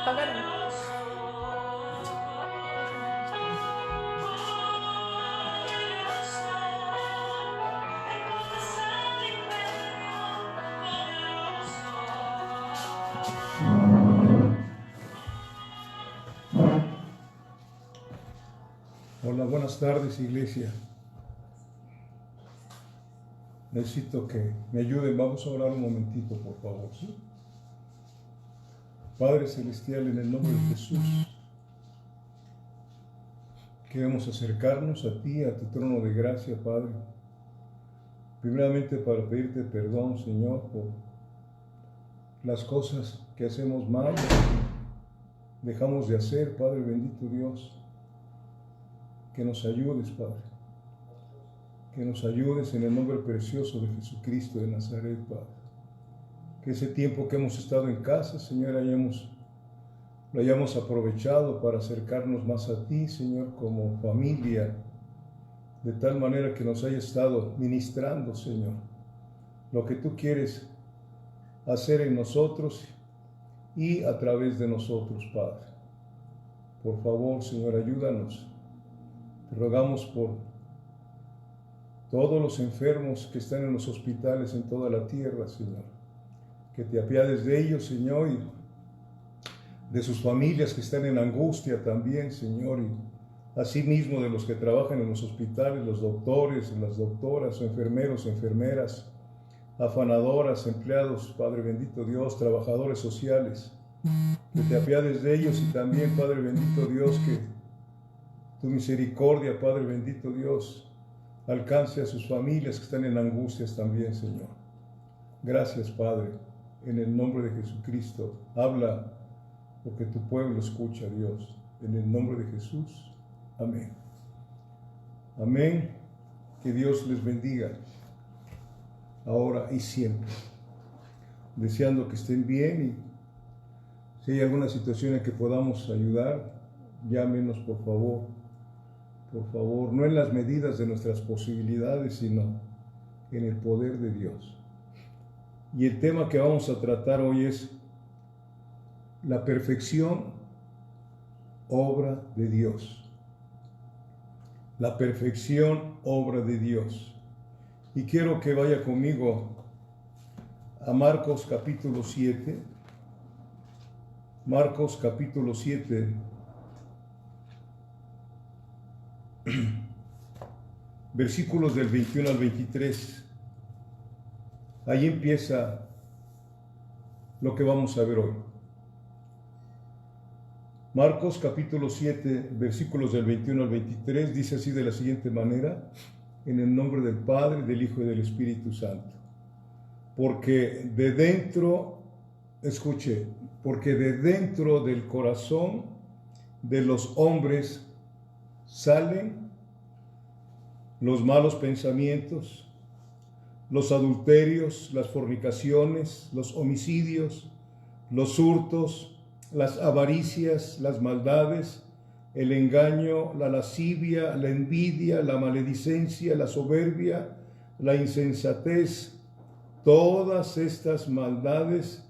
apagaron. Hola, buenas tardes, iglesia. Necesito que me ayuden. Vamos a orar un momentito, por favor, ¿sí? Padre Celestial, en el nombre de Jesús, queremos acercarnos a ti, a tu trono de gracia, Padre. Primeramente para pedirte perdón, Señor, por las cosas que hacemos mal, dejamos de hacer, Padre bendito Dios. Que nos ayudes, Padre. Que nos ayudes en el nombre precioso de Jesucristo de Nazaret, Padre. Que ese tiempo que hemos estado en casa, Señor, lo hayamos aprovechado para acercarnos más a ti, Señor, como familia, de tal manera que nos haya estado ministrando, Señor, lo que tú quieres hacer en nosotros y a través de nosotros, Padre. Por favor, Señor, ayúdanos. Te rogamos por todos los enfermos que están en los hospitales en toda la tierra, Señor. Que te apiades de ellos, Señor, y de sus familias que están en angustia también, Señor, y asimismo de los que trabajan en los hospitales, los doctores, las doctoras, enfermeros, enfermeras, afanadoras, empleados, Padre bendito Dios, trabajadores sociales. Que te apiades de ellos y también, Padre bendito Dios, que tu misericordia, Padre bendito Dios, alcance a sus familias que están en angustias también, Señor. Gracias, Padre, en el nombre de Jesucristo. Habla porque tu pueblo escucha, Dios. En el nombre de Jesús. Amén. Amén. Que Dios les bendiga, ahora y siempre. Deseando que estén bien y si hay alguna situación en que podamos ayudar, llámenos por favor. Por favor, no en las medidas de nuestras posibilidades, sino en el poder de Dios. Y el tema que vamos a tratar hoy es la perfección, obra de Dios. La perfección, obra de Dios. Y quiero que vaya conmigo a Marcos capítulo 7. Marcos capítulo 7. Versículos del 21 al 23. Ahí empieza lo que vamos a ver hoy. Marcos capítulo 7, versículos del 21 al 23, dice así de la siguiente manera: en el nombre del Padre, del Hijo y del Espíritu Santo. Porque de dentro, escuche, porque de dentro del corazón de los hombres salen los malos pensamientos, los adulterios, las fornicaciones, los homicidios, los hurtos, las avaricias, las maldades, el engaño, la lascivia, la envidia, la maledicencia, la soberbia, la insensatez. Todas estas maldades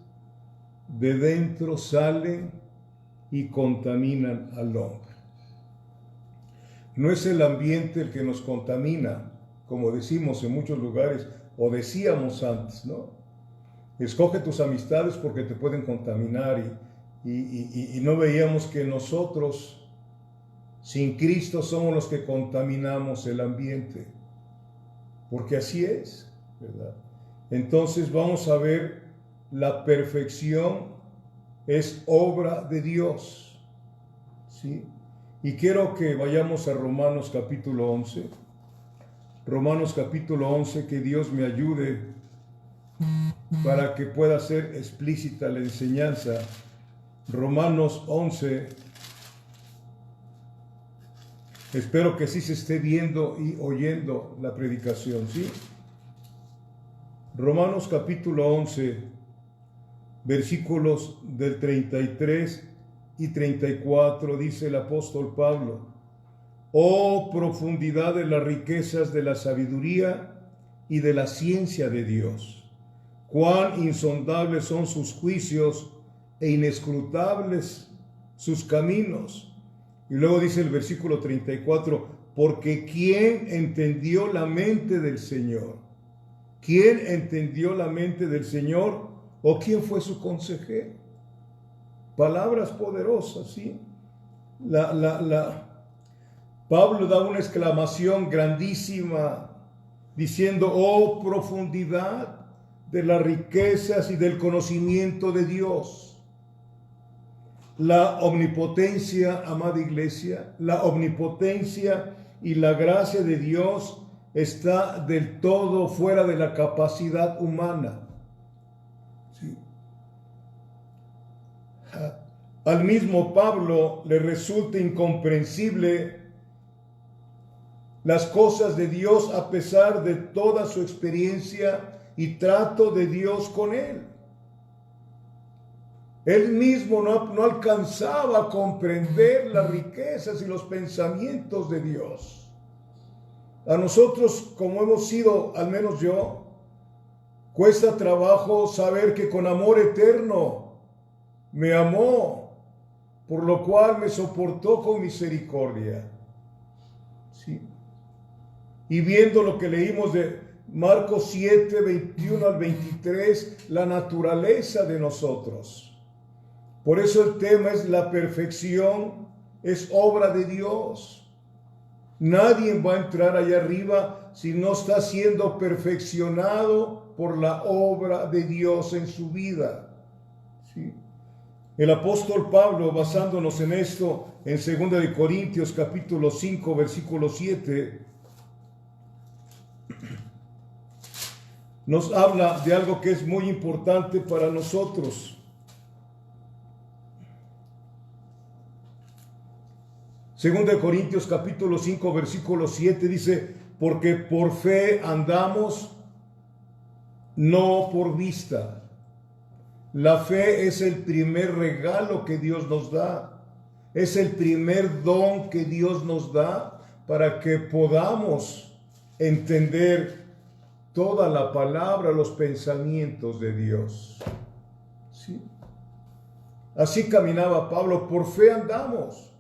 de dentro salen y contaminan al hombre. No es el ambiente el que nos contamina, como decimos en muchos lugares, o decíamos antes, ¿no? Escoge tus amistades porque te pueden contaminar y no veíamos que nosotros, sin Cristo, somos los que contaminamos el ambiente, porque así es, ¿verdad? Entonces vamos a ver, la perfección es obra de Dios, ¿sí? Y quiero que vayamos a Romanos capítulo 11. Romanos capítulo 11, que Dios me ayude para que pueda ser explícita la enseñanza. Romanos 11. Espero que sí se esté viendo y oyendo la predicación, ¿sí? Romanos capítulo 11, versículos del 33 y 34, dice el apóstol Pablo: oh profundidad de las riquezas de la sabiduría y de la ciencia de Dios, cuán insondables son sus juicios e inescrutables sus caminos. Y luego dice el versículo 34, porque ¿quién entendió la mente del Señor? ¿Quién entendió la mente del Señor? ¿O quién fue su consejero? Palabras poderosas, ¿sí? Pablo da una exclamación grandísima diciendo, oh profundidad de las riquezas y del conocimiento de Dios. La omnipotencia, amada iglesia, la omnipotencia y la gracia de Dios está del todo fuera de la capacidad humana. ¿Sí? Al mismo Pablo le resulta incomprensible las cosas de Dios a pesar de toda su experiencia y trato de Dios con él. Él mismo no alcanzaba a comprender las riquezas y los pensamientos de Dios. A nosotros, como hemos sido, al menos yo, cuesta trabajo saber que con amor eterno me amó, por lo cual me soportó con misericordia. ¿Sí? Y viendo lo que leímos de Marcos 7, 21 al 23, la naturaleza de nosotros. Por eso el tema es la perfección, es obra de Dios. Nadie va a entrar allá arriba si no está siendo perfeccionado por la obra de Dios en su vida. ¿Sí? El apóstol Pablo, basándonos en esto, en 2 Corintios capítulo 5, versículo 7, nos habla de algo que es muy importante para nosotros. 2 Corintios capítulo 5, versículo 7 dice, porque por fe andamos, no por vista. La fe es el primer regalo que Dios nos da. Es el primer don que Dios nos da para que podamos entender toda la palabra, los pensamientos de Dios. ¿Sí? Así caminaba Pablo, por fe andamos,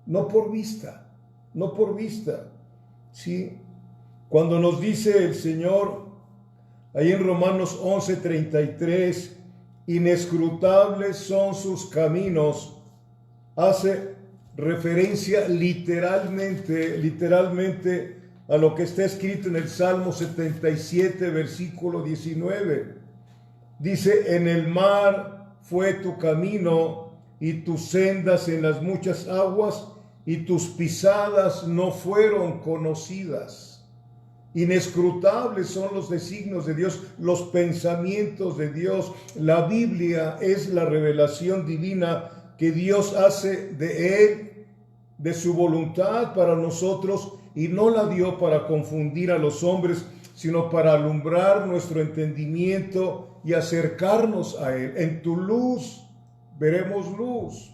no por vista, no por vista. ¿Sí? Cuando nos dice el Señor, ahí en Romanos 11:33, inescrutables son sus caminos, hace referencia literalmente a lo que está escrito en el Salmo 77, versículo 19. Dice, en el mar fue tu camino y tus sendas en las muchas aguas, y tus pisadas no fueron conocidas. Inescrutables son los designios de Dios, los pensamientos de Dios. La Biblia es la revelación divina que Dios hace de Él, de su voluntad para nosotros, y no la dio para confundir a los hombres, sino para alumbrar nuestro entendimiento y acercarnos a Él. En tu luz veremos luz.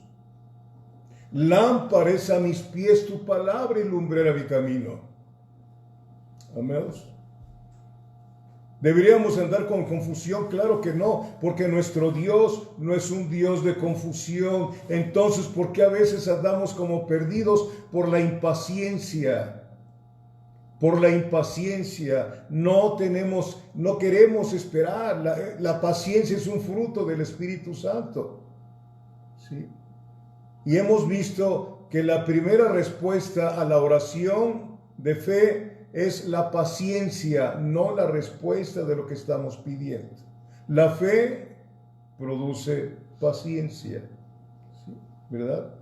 Lámpara es a mis pies tu palabra y lumbrera mi camino. Amados, ¿deberíamos andar con confusión? Claro que no, porque nuestro Dios no es un Dios de confusión. Entonces, ¿por qué a veces andamos como perdidos? Por la impaciencia. Por la impaciencia. No queremos esperar. La paciencia es un fruto del Espíritu Santo. ¿Sí? Y hemos visto que la primera respuesta a la oración de fe es la paciencia, no la respuesta de lo que estamos pidiendo. La fe produce paciencia, ¿sí? ¿Verdad?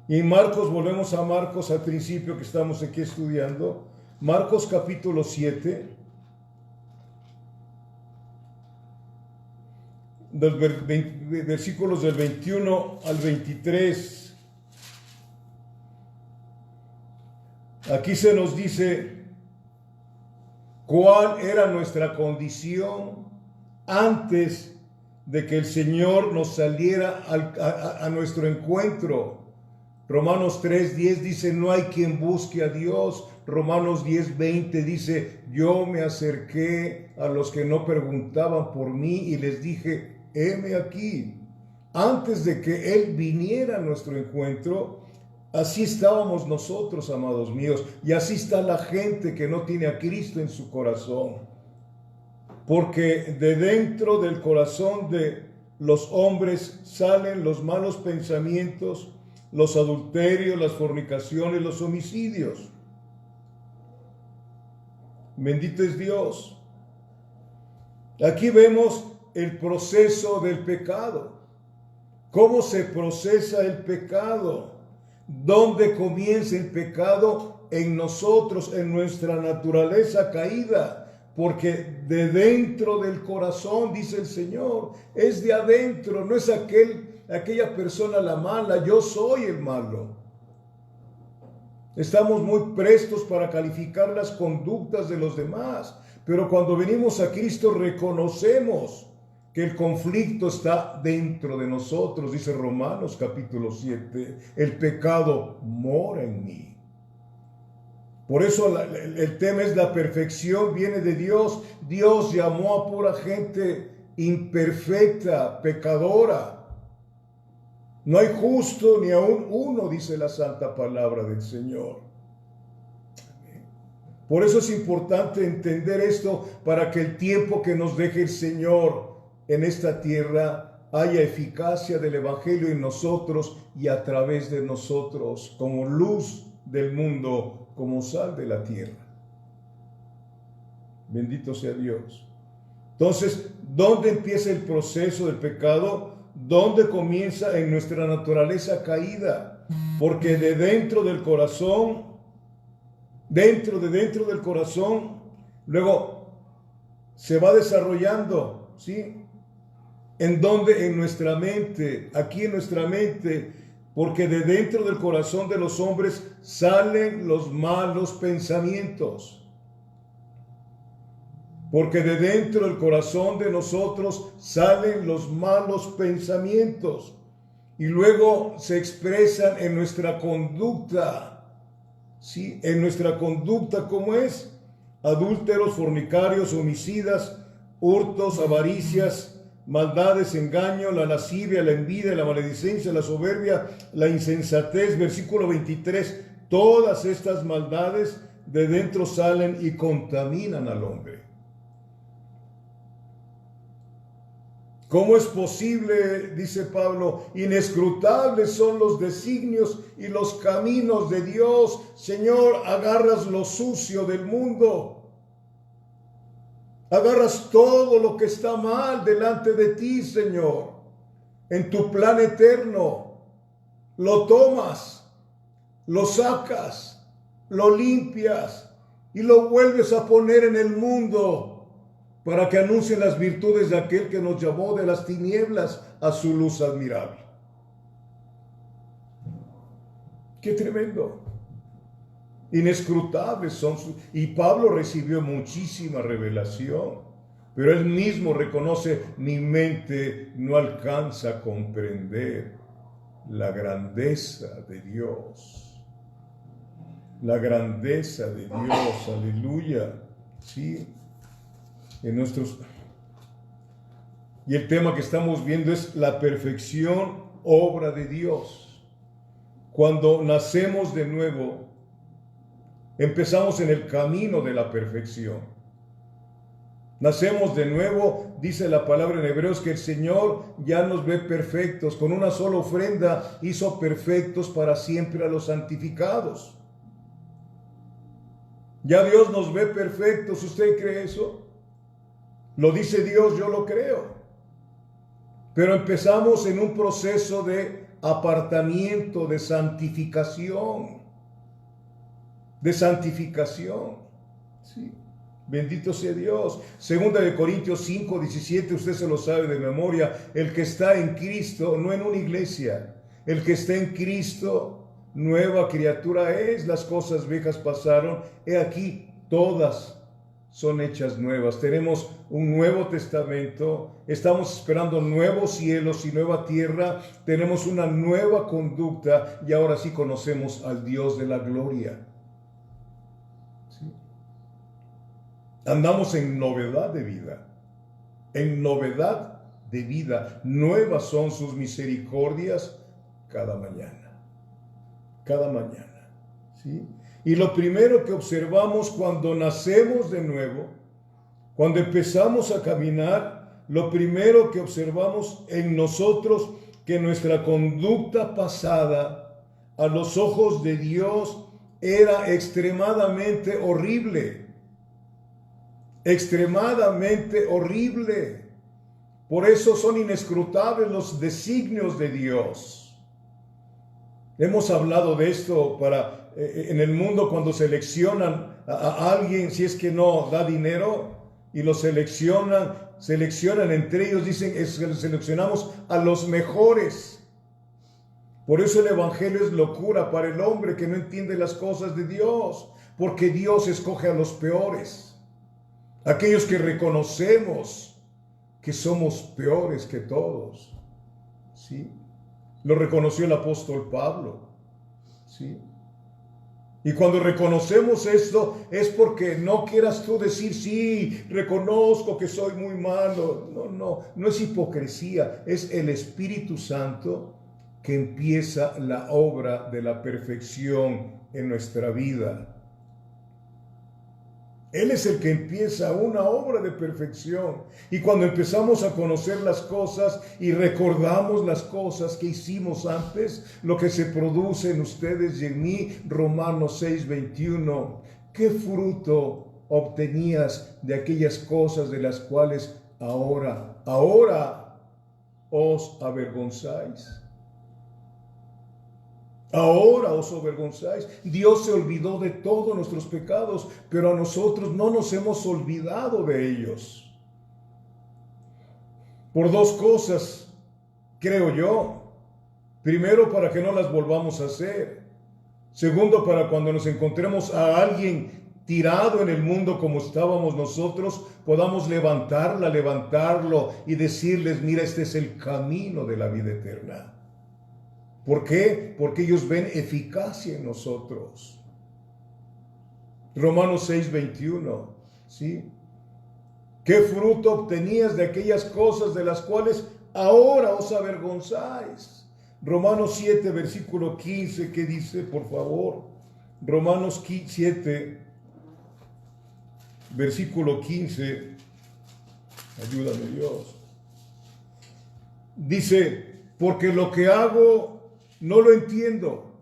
Y en Marcos, volvemos a Marcos al principio que estamos aquí estudiando. Marcos capítulo 7, versículos del 21 al 23. Aquí se nos dice cuál era nuestra condición antes de que el Señor nos saliera a nuestro encuentro. Romanos 3:10 dice, no hay quien busque a Dios. Romanos 10:20 dice, yo me acerqué a los que no preguntaban por mí y les dije, heme aquí. antes de que Él viniera a nuestro encuentro, así estábamos nosotros, amados míos, y así está la gente que no tiene a Cristo en su corazón. Porque de dentro del corazón de los hombres salen los malos pensamientos, los adulterios, las fornicaciones, los homicidios. Bendito es Dios. Aquí vemos el proceso del pecado. ¿Cómo se procesa el pecado? ¿Dónde comienza el pecado? En nosotros, en nuestra naturaleza caída. Porque de dentro del corazón, dice el Señor, es de adentro, no es aquella persona la mala, yo soy el malo. Estamos muy prestos para calificar las conductas de los demás, pero cuando venimos a Cristo reconocemos que el conflicto está dentro de nosotros, dice Romanos capítulo 7, el pecado mora en mí. Por eso el tema es la perfección, viene de Dios. Dios llamó a pura gente imperfecta, pecadora. No hay justo ni aún uno, dice la santa palabra del Señor. Por eso es importante entender esto, para que el tiempo que nos deje el Señor en esta tierra haya eficacia del Evangelio en nosotros y a través de nosotros, como luz del mundo, como sal de la tierra. Bendito sea Dios. Entonces, ¿dónde empieza el proceso del pecado? ¿Dónde comienza? En nuestra naturaleza caída. Porque de dentro del corazón, dentro del corazón, luego se va desarrollando, ¿sí? ¿En dónde? En nuestra mente, aquí en nuestra mente. Porque de dentro del corazón de los hombres salen los malos pensamientos. Porque de dentro del corazón de nosotros salen los malos pensamientos. Y luego se expresan en nuestra conducta. ¿Sí? En nuestra conducta, ¿cómo es? Adúlteros, fornicarios, homicidas, hurtos, avaricias, maldades, engaño, la lascivia, la envidia, la maledicencia, la soberbia, la insensatez. Versículo 23, todas estas maldades de dentro salen y contaminan al hombre. ¿Cómo es posible, dice Pablo, inescrutables son los designios y los caminos de Dios? Señor, agarras lo sucio del mundo. Agarras todo lo que está mal delante de ti, Señor, en tu plan eterno. Lo tomas, lo sacas, lo limpias y lo vuelves a poner en el mundo para que anuncien las virtudes de aquel que nos llamó de las tinieblas a su luz admirable. ¡Qué tremendo! Inescrutables son y Pablo recibió muchísima revelación, pero él mismo reconoce: mi mente no alcanza a comprender la grandeza de Dios. La grandeza de Dios, aleluya. Sí, en nuestros... Y el tema que estamos viendo es la perfección, obra de Dios. Cuando nacemos de nuevo, empezamos en el camino de la perfección. Nacemos de nuevo, dice la palabra en Hebreos, que el Señor ya nos ve perfectos. Con una sola ofrenda hizo perfectos para siempre a los santificados. Ya Dios nos ve perfectos. ¿Usted cree eso? Lo dice Dios, yo lo creo. Pero empezamos en un proceso de apartamiento, de santificación. Sí. Bendito sea Dios. Segunda de Corintios 5, 17, usted se lo sabe de memoria. El que está en Cristo, no en una iglesia, el que está en Cristo, nueva criatura es. Las cosas viejas pasaron, he aquí, todas son hechas nuevas. Tenemos un nuevo testamento, estamos esperando nuevos cielos y nueva tierra, tenemos una nueva conducta y ahora sí conocemos al Dios de la gloria. ¿Sí? Andamos en novedad de vida, en novedad de vida. Nuevas son sus misericordias cada mañana. Cada mañana. ¿Sí? Y lo primero que observamos cuando nacemos de nuevo, cuando empezamos a caminar, lo primero que observamos en nosotros, que nuestra conducta pasada a los ojos de Dios era extremadamente horrible. Extremadamente horrible. Por eso son inescrutables los designios de Dios. Hemos hablado de esto en el mundo cuando seleccionan a alguien, si es que no da dinero, y lo seleccionan entre ellos, dicen, seleccionamos a los mejores. Por eso el evangelio es locura para el hombre que no entiende las cosas de Dios, porque Dios escoge a los peores, aquellos que reconocemos que somos peores que todos, ¿sí? Lo reconoció el apóstol Pablo, ¿sí? Y cuando reconocemos esto es porque no quieras tú decir, sí, reconozco que soy muy malo. No es hipocresía, es el Espíritu Santo que empieza la obra de la perfección en nuestra vida. Él es el que empieza una obra de perfección. Y cuando empezamos a conocer las cosas y recordamos las cosas que hicimos antes, lo que se produce en ustedes y en mí, Romanos 6:21, ¿qué fruto obtenías de aquellas cosas de las cuales ahora os avergonzáis? Ahora os avergonzáis. Dios se olvidó de todos nuestros pecados, pero a nosotros no nos hemos olvidado de ellos. Por dos cosas, creo yo. Primero, para que no las volvamos a hacer. Segundo, para cuando nos encontremos a alguien tirado en el mundo como estábamos nosotros, podamos levantarlo y decirles, mira, este es el camino de la vida eterna. ¿Por qué? Porque ellos ven eficacia en nosotros. Romanos 6:21, ¿sí? ¿Qué fruto obtenías de aquellas cosas de las cuales ahora os avergonzáis? Romanos 7, versículo 15, ¿qué dice, por favor? Romanos 7, versículo 15, ayúdame Dios. Dice, porque lo que hago no lo entiendo,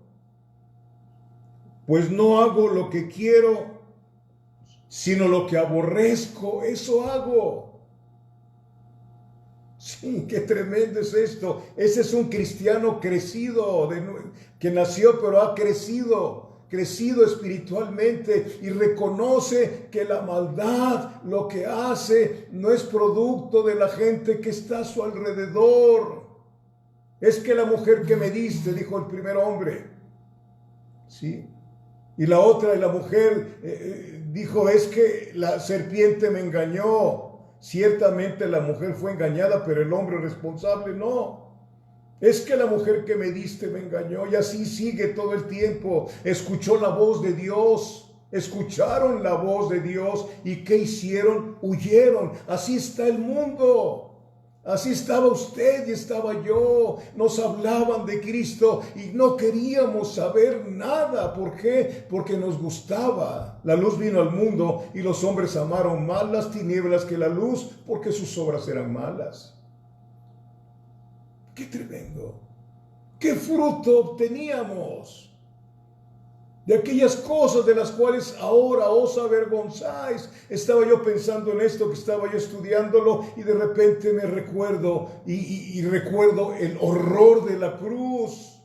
pues no hago lo que quiero, sino lo que aborrezco, eso hago. Sí, qué tremendo es esto. Ese es un cristiano crecido, que nació pero ha crecido espiritualmente y reconoce que la maldad, lo que hace, no es producto de la gente que está a su alrededor. Es que la mujer que me diste, dijo el primer hombre, ¿sí? Y la mujer dijo, es que la serpiente me engañó. Ciertamente la mujer fue engañada, pero el hombre responsable no. Es que la mujer que me diste me engañó, y así sigue todo el tiempo. Escuchó la voz de Dios, escucharon la voz de Dios, ¿y qué hicieron? Huyeron. Así está el mundo. Así estaba usted y estaba yo. Nos hablaban de Cristo y no queríamos saber nada. ¿Por qué? Porque nos gustaba. La luz vino al mundo y los hombres amaron más las tinieblas que la luz, porque sus obras eran malas. ¡Qué tremendo! ¿Qué fruto obteníamos de aquellas cosas de las cuales ahora os avergonzáis? Estaba yo pensando en esto, que estaba yo estudiándolo, y de repente me recuerdo y recuerdo el horror de la cruz.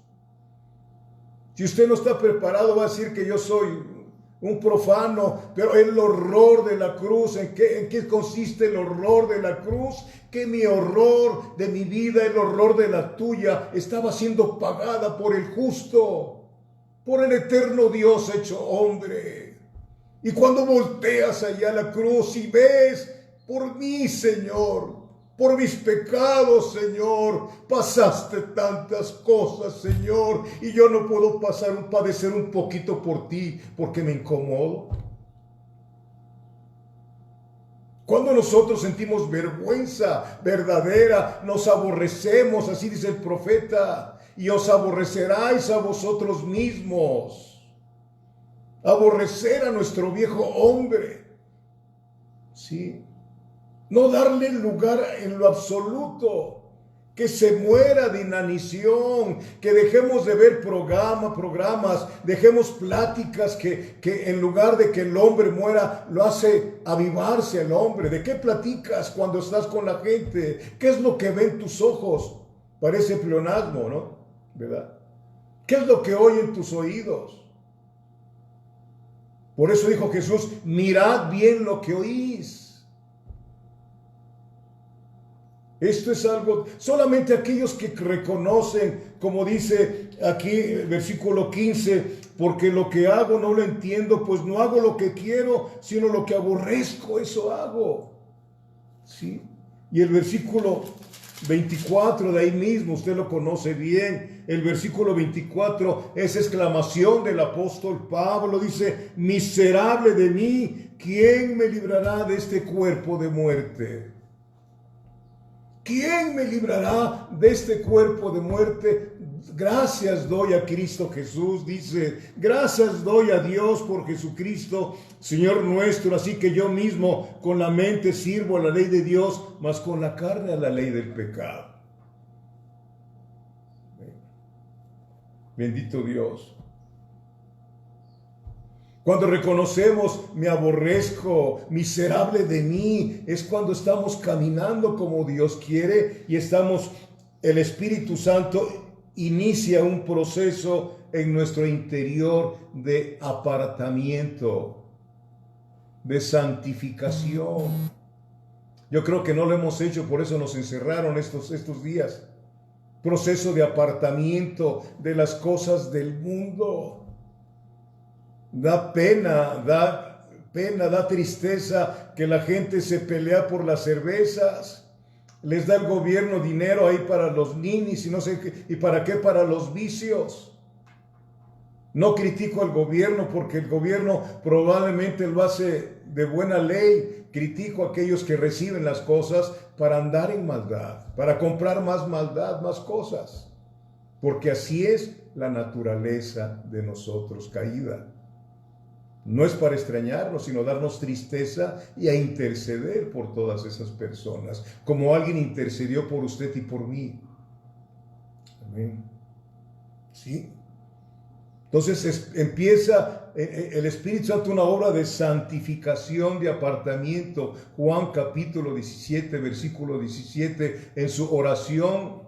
Si usted no está preparado va a decir que yo soy un profano, pero el horror de la cruz, ¿en qué consiste el horror de la cruz? Que mi horror de mi vida, el horror de la tuya, estaba siendo pagada por el justo, por el eterno Dios hecho hombre. Y cuando volteas allá a la cruz y ves, por mí, Señor, por mis pecados, Señor, pasaste tantas cosas, Señor, y yo no puedo padecer un poquito por ti, porque me incomodo. Cuando nosotros sentimos vergüenza verdadera, nos aborrecemos, así dice el profeta, y os aborreceráis a vosotros mismos. Aborrecer a nuestro viejo hombre. Sí. No darle lugar en lo absoluto. Que se muera de inanición, que dejemos de ver programas, dejemos pláticas que en lugar de que el hombre muera, lo hace avivarse el hombre. ¿De qué platicas cuando estás con la gente? ¿Qué es lo que ven tus ojos? Parece pleonasmo, ¿no? ¿Verdad? ¿Qué es lo que oyen tus oídos? Por eso dijo Jesús, mirad bien lo que oís. Esto es algo, solamente aquellos que reconocen, como dice aquí versículo 15, porque lo que hago no lo entiendo, pues no hago lo que quiero, sino lo que aborrezco, eso hago. ¿Sí? Y el versículo 24 de ahí mismo, usted lo conoce bien, el versículo 24 es exclamación del apóstol Pablo, dice, miserable de mí, ¿quién me librará de este cuerpo de muerte? ¿Quién me librará de este cuerpo de muerte? Gracias doy a Cristo Jesús, dice, gracias doy a Dios por Jesucristo, Señor nuestro, así que yo mismo con la mente sirvo a la ley de Dios, mas con la carne a la ley del pecado. Bendito Dios. Cuando reconocemos, me aborrezco, miserable de mí, es cuando estamos caminando como Dios quiere y el Espíritu Santo inicia un proceso en nuestro interior de apartamiento, de santificación. Yo creo que no lo hemos hecho, por eso nos encerraron estos días. Proceso de apartamiento de las cosas del mundo. Da pena, da tristeza que la gente se pelea por las cervezas. Les da el gobierno dinero ahí para los ninis y no sé qué, y para qué, para los vicios. No critico al gobierno porque el gobierno probablemente lo hace de buena ley. Critico a aquellos que reciben las cosas para andar en maldad, para comprar más maldad, más cosas. Porque así es la naturaleza de nosotros caída. No es para extrañarnos, sino darnos tristeza y a interceder por todas esas personas, como alguien intercedió por usted y por mí. Amén. ¿Sí? Entonces empieza el Espíritu Santo una obra de santificación, de apartamiento. Juan capítulo 17, versículo 17, en su oración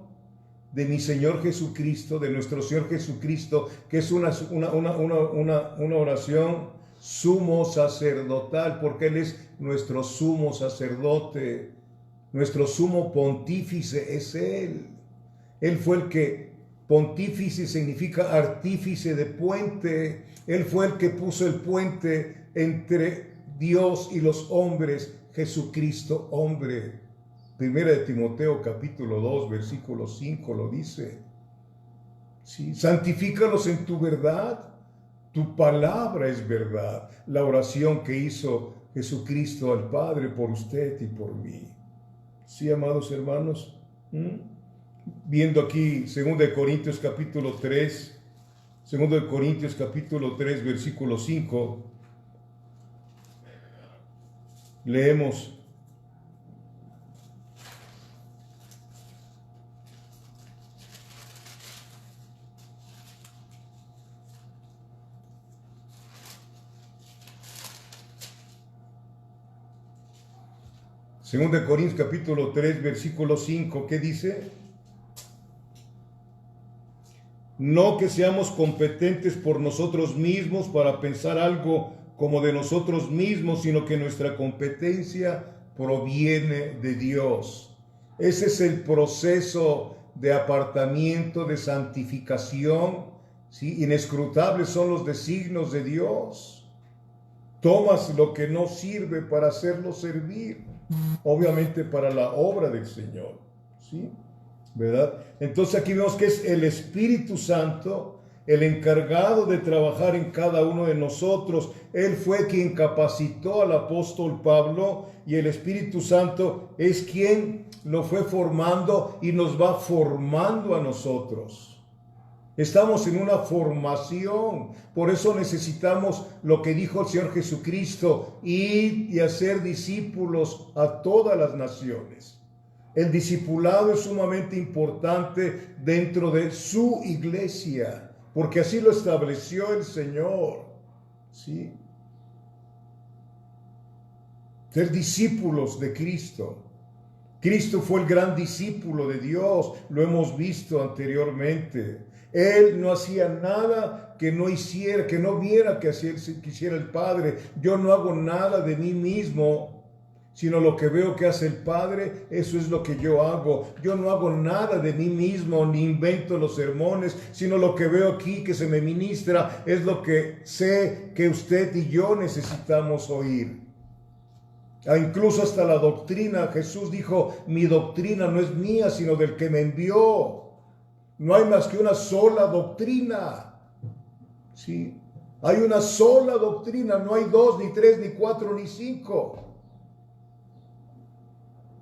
de mi Señor Jesucristo, de nuestro Señor Jesucristo, que es una oración sumo sacerdotal, porque Él es nuestro sumo sacerdote, nuestro sumo pontífice es Él. Él fue el que, pontífice significa artífice de puente, Él fue el que puso el puente entre Dios y los hombres, Jesucristo hombre. Primera de Timoteo capítulo 2, versículo 5 lo dice. ¿Sí? Santifícalos en tu verdad. Tu palabra es verdad. La oración que hizo Jesucristo al Padre por usted y por mí. Sí, amados hermanos. Viendo aquí 2 Corintios capítulo 3, 2 Corintios capítulo 3, versículo 5. Leemos. Segunda de Corintios capítulo 3, versículo 5, ¿qué dice? No que seamos competentes por nosotros mismos para pensar algo como de nosotros mismos, sino que nuestra competencia proviene de Dios. Ese es el proceso de apartamiento, de santificación, ¿sí? Inescrutables son los designios de Dios. Tomas lo que no sirve para hacerlo servir, obviamente para la obra del Señor, ¿sí? ¿Verdad? Entonces aquí vemos que es el Espíritu Santo el encargado de trabajar en cada uno de nosotros. Él fue quien capacitó al apóstol Pablo y el Espíritu Santo es quien lo fue formando y nos va formando a nosotros. Estamos en una formación, por eso necesitamos lo que dijo el Señor Jesucristo, ir y hacer discípulos a todas las naciones. El discipulado es sumamente importante dentro de su iglesia, porque así lo estableció el Señor, ¿sí? Ser discípulos de Cristo. Cristo fue el gran discípulo de Dios, lo hemos visto anteriormente. Él no hacía nada que no hiciera, que no viera que hiciera el Padre. Yo no hago nada de mí mismo, sino lo que veo que hace el Padre, eso es lo que yo hago. Yo no hago nada de mí mismo, ni invento los sermones, sino lo que veo aquí que se me ministra, es lo que sé que usted y yo necesitamos oír. Incluso hasta la doctrina, Jesús dijo, mi doctrina no es mía, sino del que me envió. No hay más que una sola doctrina. ¿Sí? Hay una sola doctrina, no hay 2, ni 3, ni 4, ni 5.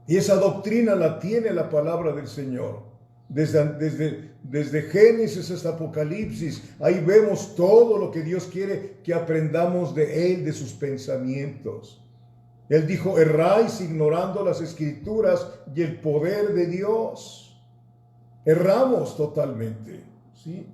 Y esa doctrina la tiene la palabra del Señor. Desde Génesis hasta Apocalipsis, ahí vemos todo lo que Dios quiere que aprendamos de Él, de sus pensamientos. Él dijo, erráis ignorando las Escrituras y el poder de Dios. Erramos totalmente, ¿sí?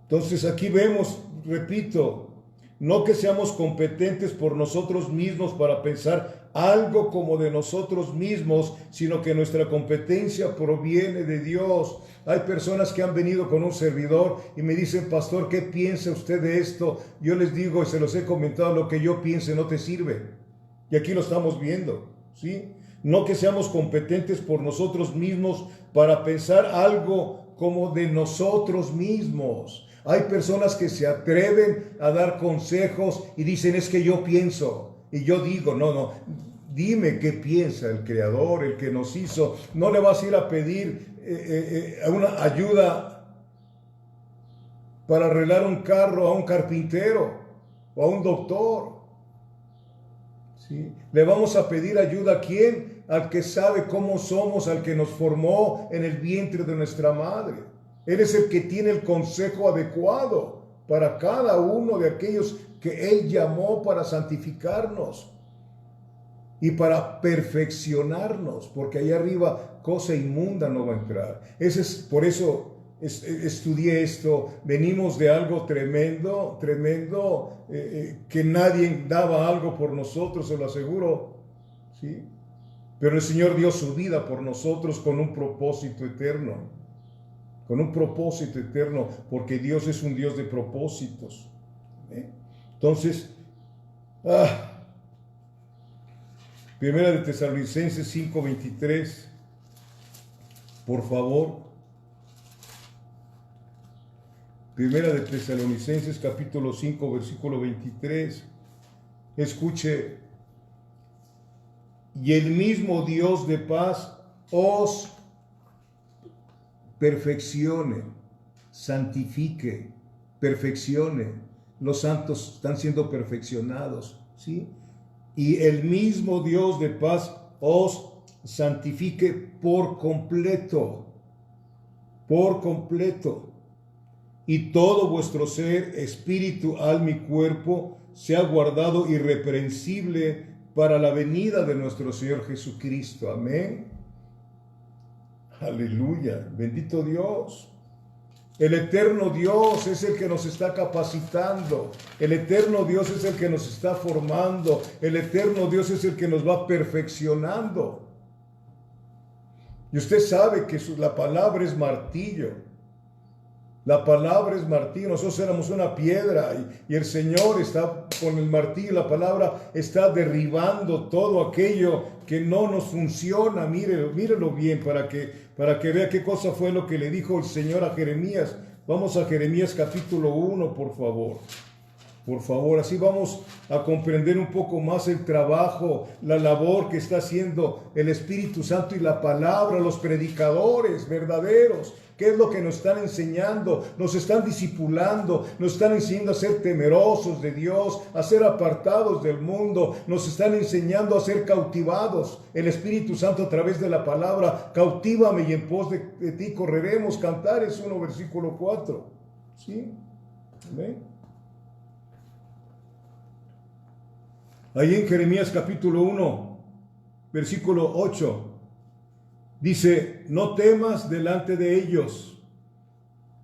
Entonces aquí vemos, repito, no que seamos competentes por nosotros mismos para pensar algo como de nosotros mismos, sino que nuestra competencia proviene de Dios. Hay personas que han venido con un servidor y me dicen, pastor, ¿qué piensa usted de esto? Yo les digo, y se los he comentado, lo que yo piense no te sirve. Y aquí lo estamos viendo, ¿sí? No que seamos competentes por nosotros mismos para pensar algo como de nosotros mismos. Hay personas que se atreven a dar consejos y dicen, es que yo pienso. Y yo digo, no, dime qué piensa el Creador, el que nos hizo. No le vas a ir a pedir una ayuda para arreglar un carro a un carpintero o a un doctor. ¿Sí? Le vamos a pedir ayuda ¿a quién? Al que sabe cómo somos, al que nos formó en el vientre de nuestra madre. Él es el que tiene el consejo adecuado para cada uno de aquellos que Él llamó para santificarnos y para perfeccionarnos, porque allá arriba cosa inmunda no va a entrar. Por eso estudié esto. Venimos de algo tremendo, que nadie daba algo por nosotros, se lo aseguro, ¿sí? Pero el Señor dio su vida por nosotros con un propósito eterno, porque Dios es un Dios de propósitos. Entonces, Primera de Tesalonicenses 5:23, por favor. Primera de Tesalonicenses capítulo 5, versículo 23. Escuche. Y el mismo Dios de paz os perfeccione, santifique, perfeccione. Los santos están siendo perfeccionados, ¿sí? Y el mismo Dios de paz os santifique por completo, y todo vuestro ser, espíritu, alma y cuerpo, sea guardado irreprensible para la venida de nuestro Señor Jesucristo. Amén. Aleluya. Bendito Dios. El eterno Dios es el que nos está capacitando. El eterno Dios es el que nos está formando. El eterno Dios es el que nos va perfeccionando. Y usted sabe que la palabra es martillo. La palabra es martillo. Nosotros éramos una piedra y el Señor está con el martillo. La palabra está derribando todo aquello que no nos funciona. Mírelo bien para que vea qué cosa fue lo que le dijo el Señor a Jeremías. Vamos a Jeremías capítulo 1, por favor. Por favor, así vamos a comprender un poco más el trabajo, la labor que está haciendo el Espíritu Santo y la palabra, los predicadores verdaderos. ¿Qué es lo que nos están enseñando? Nos están discipulando, nos están enseñando a ser temerosos de Dios, a ser apartados del mundo, nos están enseñando a ser cautivados. El Espíritu Santo a través de la palabra, cautívame y en pos de ti correremos. Cantares 1, versículo 4. ¿Sí? Amén. Ahí en Jeremías capítulo 1, versículo 8, dice, no temas delante de ellos.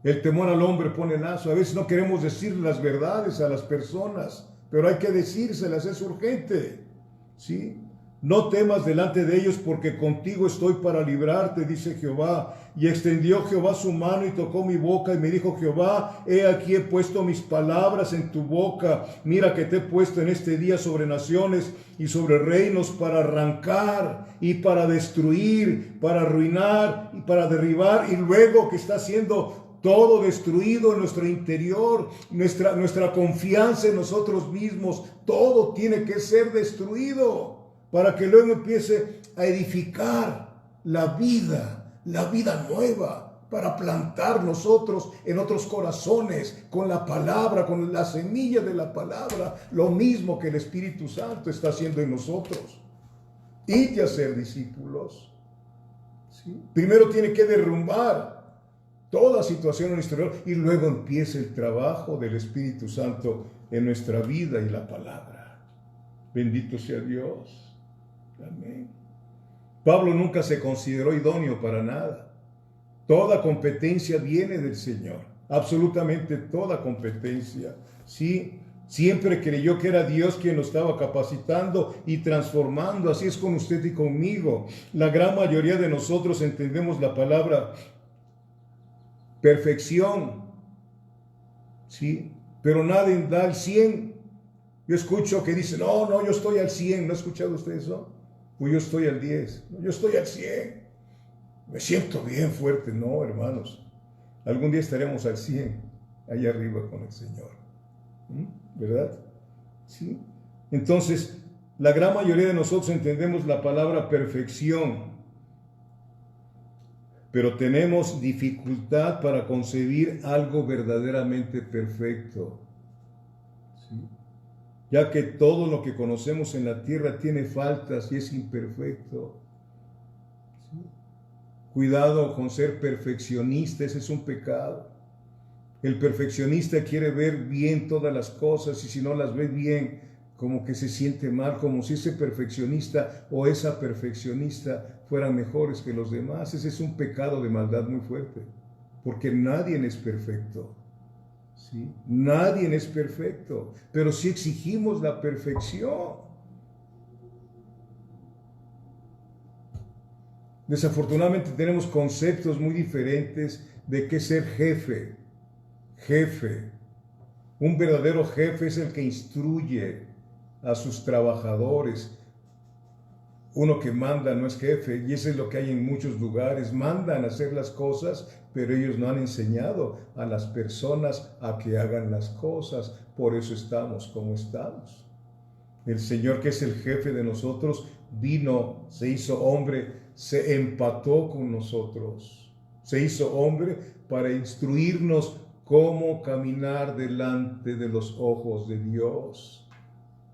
El temor al hombre pone lazo. A veces no queremos decir las verdades a las personas, pero hay que decírselas, es urgente. ¿Sí? No temas delante de ellos, porque contigo estoy para librarte, dice Jehová. Y extendió Jehová su mano y tocó mi boca, y me dijo Jehová, he aquí he puesto mis palabras en tu boca. Mira que te he puesto en este día sobre naciones y sobre reinos, para arrancar y para destruir, para arruinar y para derribar. Y luego que está siendo todo destruido en nuestro interior, nuestra confianza en nosotros mismos, todo tiene que ser destruido, para que luego empiece a edificar la vida nueva, para plantar nosotros en otros corazones, con la palabra, con la semilla de la palabra, lo mismo que el Espíritu Santo está haciendo en nosotros. Id a ser discípulos. ¿Sí? Primero tiene que derrumbar toda situación en nuestro interior y luego empieza el trabajo del Espíritu Santo en nuestra vida y la palabra. Bendito sea Dios. Amén. Pablo nunca se consideró idóneo para nada. Toda competencia viene del Señor. Absolutamente toda competencia. Sí, siempre creyó que era Dios quien lo estaba capacitando y transformando. Así es con usted y conmigo. La gran mayoría de nosotros entendemos la palabra perfección. Sí, pero nadie da el 100. Yo escucho que dicen, no, yo estoy al 100. ¿No ha escuchado usted eso? Pues yo estoy al 10. No, yo estoy al 100. Me siento bien fuerte. No, hermanos. Algún día estaremos al 100, allá arriba con el Señor. ¿Verdad? Sí. Entonces, la gran mayoría de nosotros entendemos la palabra perfección, pero tenemos dificultad para concebir algo verdaderamente perfecto. ¿Sí? Ya que todo lo que conocemos en la tierra tiene faltas y es imperfecto. ¿Sí? Cuidado con ser perfeccionista, ese es un pecado. El perfeccionista quiere ver bien todas las cosas y si no las ve bien, como que se siente mal, como si ese perfeccionista o esa perfeccionista fueran mejores que los demás. Ese es un pecado de maldad muy fuerte, porque nadie es perfecto. ¿Sí? Nadie es perfecto, pero sí exigimos la perfección. Desafortunadamente tenemos conceptos muy diferentes de qué ser jefe. Un verdadero jefe es el que instruye a sus trabajadores. Uno que manda no es jefe, y eso es lo que hay en muchos lugares. Mandan a hacer las cosas, pero ellos no han enseñado a las personas a que hagan las cosas. Por eso estamos como estamos. El Señor, que es el jefe de nosotros, vino, se hizo hombre, se empató con nosotros. Se hizo hombre para instruirnos cómo caminar delante de los ojos de Dios,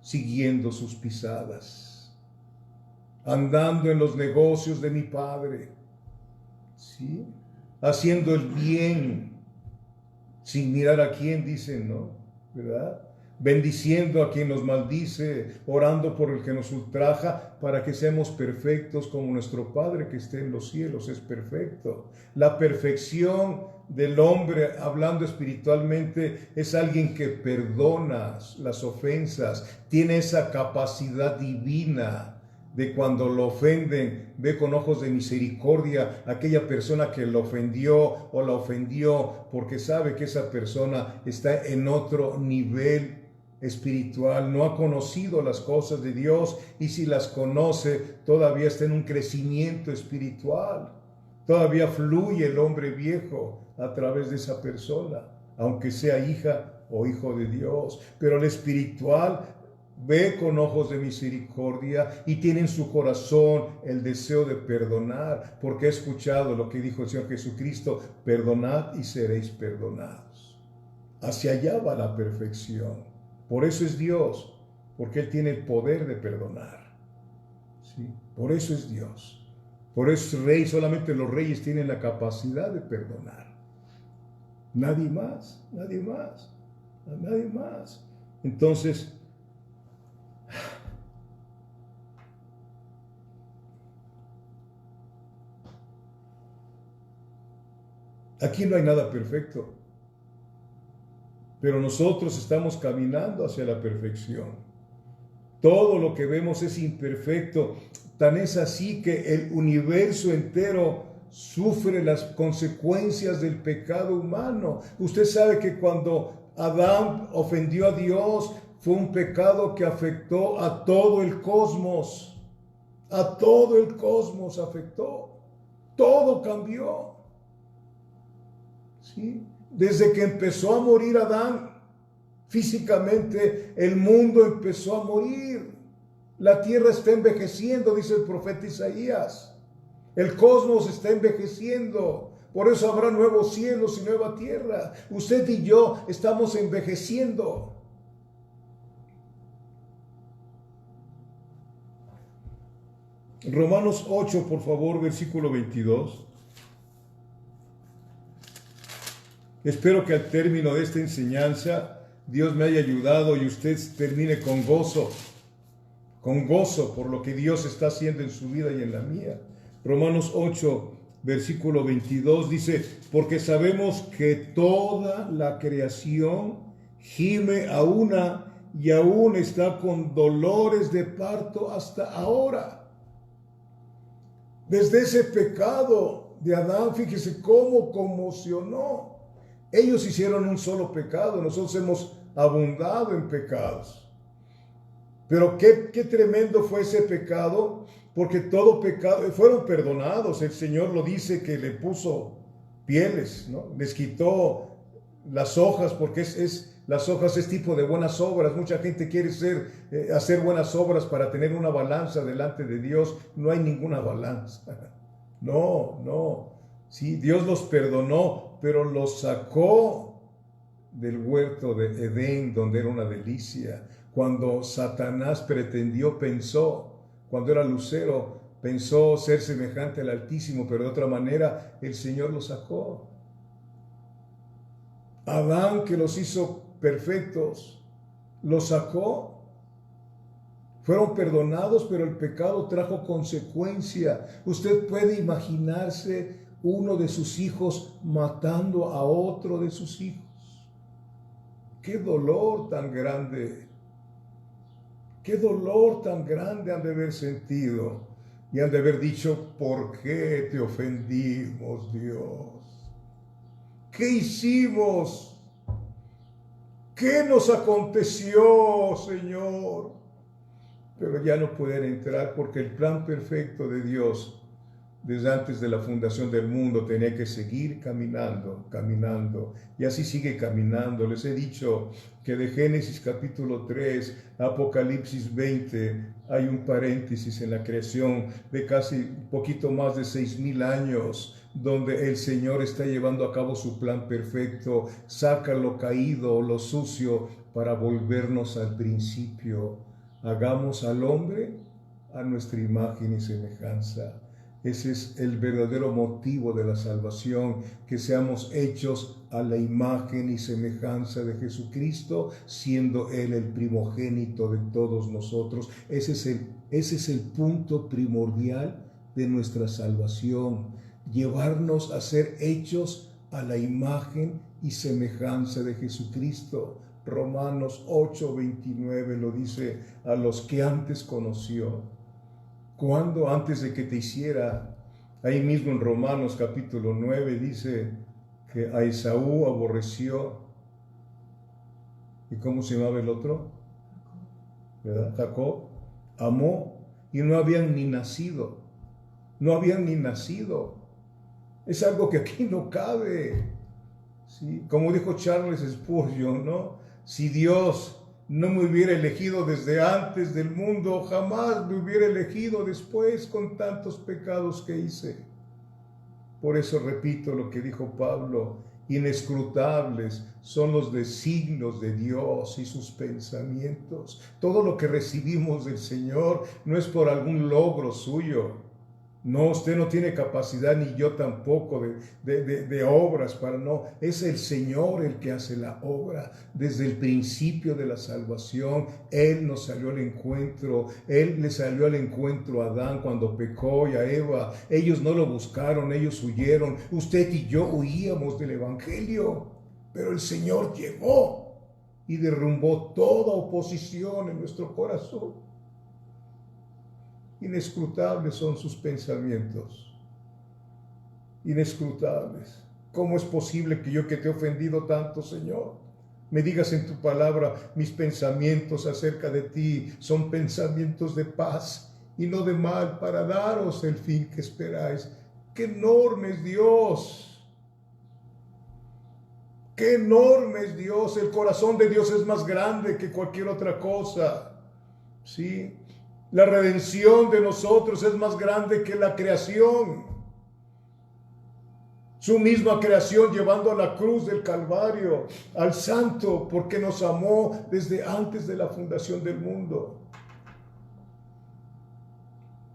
siguiendo sus pisadas, andando en los negocios de mi Padre, ¿sí? Haciendo el bien, sin mirar a quién, dicen, ¿no? ¿Verdad? Bendiciendo a quien nos maldice, orando por el que nos ultraja, para que seamos perfectos como nuestro Padre que esté en los cielos es perfecto. La perfección del hombre, hablando espiritualmente, es alguien que perdona las ofensas, tiene esa capacidad divina de cuando lo ofenden, ve con ojos de misericordia a aquella persona que lo ofendió o la ofendió, porque sabe que esa persona está en otro nivel espiritual, no ha conocido las cosas de Dios, y si las conoce, todavía está en un crecimiento espiritual. Todavía fluye el hombre viejo a través de esa persona, aunque sea hija o hijo de Dios, pero el espiritual ve con ojos de misericordia y tiene en su corazón el deseo de perdonar, porque ha escuchado lo que dijo el Señor Jesucristo: perdonad y seréis perdonados. Hacia allá va la perfección. Por eso es Dios, porque Él tiene el poder de perdonar. ¿Sí? Por eso es Dios. Por eso es Rey. Solamente los reyes tienen la capacidad de perdonar. Nadie más, nadie más, nadie más. Entonces, aquí no hay nada perfecto, pero nosotros estamos caminando hacia la perfección. Todo lo que vemos es imperfecto, tan es así que el universo entero sufre las consecuencias del pecado humano. Usted sabe que cuando Adán ofendió a Dios, fue un pecado que afectó a todo el cosmos. A todo el cosmos afectó. Todo cambió. ¿Sí? Desde que empezó a morir Adán, físicamente el mundo empezó a morir. La tierra está envejeciendo, dice el profeta Isaías. El cosmos está envejeciendo. Por eso habrá nuevos cielos y nueva tierra. Usted y yo estamos envejeciendo. Romanos 8, por favor, versículo 22. Espero que al término de esta enseñanza Dios me haya ayudado y usted termine con gozo por lo que Dios está haciendo en su vida y en la mía. Romanos 8, versículo 22 dice: porque sabemos que toda la creación gime a una y aún está con dolores de parto hasta ahora. Desde ese pecado de Adán, fíjese cómo conmocionó. Ellos hicieron un solo pecado, nosotros hemos abundado en pecados. Pero qué tremendo fue ese pecado, porque todo pecado, fueron perdonados. El Señor lo dice, que le puso pieles, ¿no? Les quitó las hojas, porque las hojas es tipo de buenas obras. Mucha gente quiere hacer buenas obras para tener una balanza delante de Dios. No hay ninguna balanza. No. Sí, Dios los perdonó, pero los sacó del huerto de Edén, donde era una delicia. Cuando Satanás pensó, cuando era lucero, pensó ser semejante al Altísimo, pero de otra manera el Señor los sacó. Adán, que los hizo perfectos, los sacó. Fueron perdonados, pero el pecado trajo consecuencia. Usted puede imaginarse uno de sus hijos matando a otro de sus hijos. ¡Qué dolor tan grande! ¡Qué dolor tan grande han de haber sentido! Y han de haber dicho: ¿por qué te ofendimos, Dios? ¿Qué hicimos? ¿Qué nos aconteció, Señor? Pero ya no pueden entrar, porque el plan perfecto de Dios desde antes de la fundación del mundo tenía que seguir caminando, y así sigue caminando. Les he dicho que de Génesis capítulo 3 a Apocalipsis 20 hay un paréntesis en la creación de casi un poquito más de 6,000 años, donde el Señor está llevando a cabo su plan perfecto, saca lo caído, lo sucio, para volvernos al principio. Hagamos al hombre a nuestra imagen y semejanza. Ese es el verdadero motivo de la salvación, que seamos hechos a la imagen y semejanza de Jesucristo, siendo Él el primogénito de todos nosotros. Ese es el punto primordial de nuestra salvación, llevarnos a ser hechos a la imagen y semejanza de Jesucristo. Romanos 8:29 lo dice: a los que antes conoció. ¿Cuándo? Antes de que te hiciera. Ahí mismo en Romanos capítulo 9 dice que a Esaú aborreció. ¿Y cómo se llamaba el otro? ¿Verdad? Jacob. Amó, y no habían ni nacido. Es algo que aquí no cabe. ¿Sí? Como dijo Charles Spurgeon, ¿no? Si Dios no me hubiera elegido desde antes del mundo, jamás me hubiera elegido después con tantos pecados que hice. Por eso repito lo que dijo Pablo: inescrutables son los designios de Dios y sus pensamientos. Todo lo que recibimos del Señor no es por algún logro suyo. No, usted no tiene capacidad, ni yo tampoco, de obras para no. Es el Señor el que hace la obra. Desde el principio de la salvación, Él nos salió al encuentro. Él le salió al encuentro a Adán cuando pecó, y a Eva. Ellos no lo buscaron, ellos huyeron. Usted y yo huíamos del Evangelio, pero el Señor llegó y derrumbó toda oposición en nuestro corazón. Inescrutables son sus pensamientos. Inescrutables. ¿Cómo es posible que yo, que te he ofendido tanto, Señor, me digas en tu palabra: mis pensamientos acerca de ti son pensamientos de paz y no de mal, para daros el fin que esperáis? ¡Qué enorme es Dios! ¡Qué enorme es Dios! El corazón de Dios es más grande que cualquier otra cosa. ¿Sí? La redención de nosotros es más grande que la creación. Su misma creación llevando a la cruz del Calvario al Santo, porque nos amó desde antes de la fundación del mundo.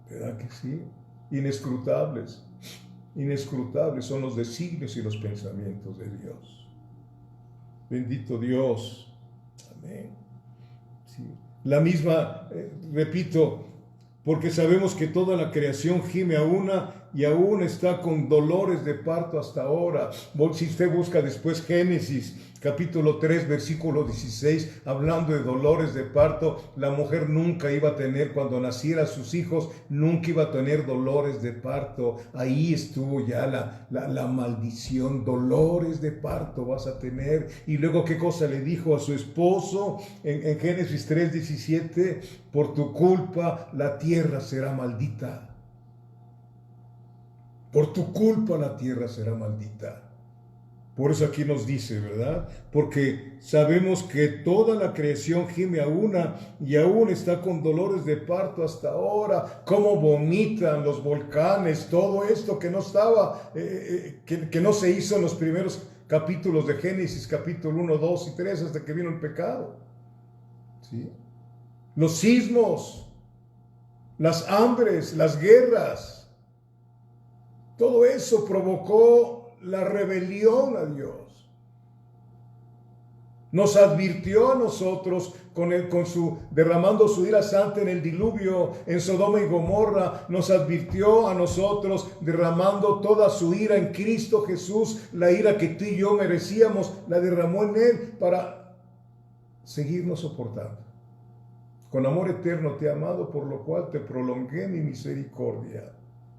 ¿Verdad que sí? Inescrutables. Inescrutables son los designios y los pensamientos de Dios. Bendito Dios. Amén. Sí. La misma, repito, porque sabemos que toda la creación gime a una y aún está con dolores de parto hasta ahora. Si usted busca después Génesis capítulo 3, versículo 16, hablando de dolores de parto, la mujer nunca iba a tener, cuando nacieran sus hijos, nunca iba a tener dolores de parto. Ahí estuvo ya la maldición: dolores de parto vas a tener. Y luego, ¿qué cosa le dijo a su esposo en Génesis 3, 17? Por tu culpa la tierra será maldita. Por tu culpa la tierra será maldita. Por eso aquí nos dice, ¿verdad? Porque sabemos que toda la creación gime a una y aún está con dolores de parto hasta ahora. Cómo vomitan los volcanes, todo esto que no estaba, que no se hizo en los primeros capítulos de Génesis, capítulo 1, 2 y 3, hasta que vino el pecado. ¿Sí? Los sismos, las hambres, las guerras, todo eso provocó la rebelión a Dios. Nos advirtió a nosotros derramando su ira santa en el diluvio, en Sodoma y Gomorra. Nos advirtió a nosotros derramando toda su ira en Cristo Jesús. La ira que tú y yo merecíamos, la derramó en Él para seguirnos soportando. Con amor eterno te he amado, por lo cual te prolongué mi misericordia.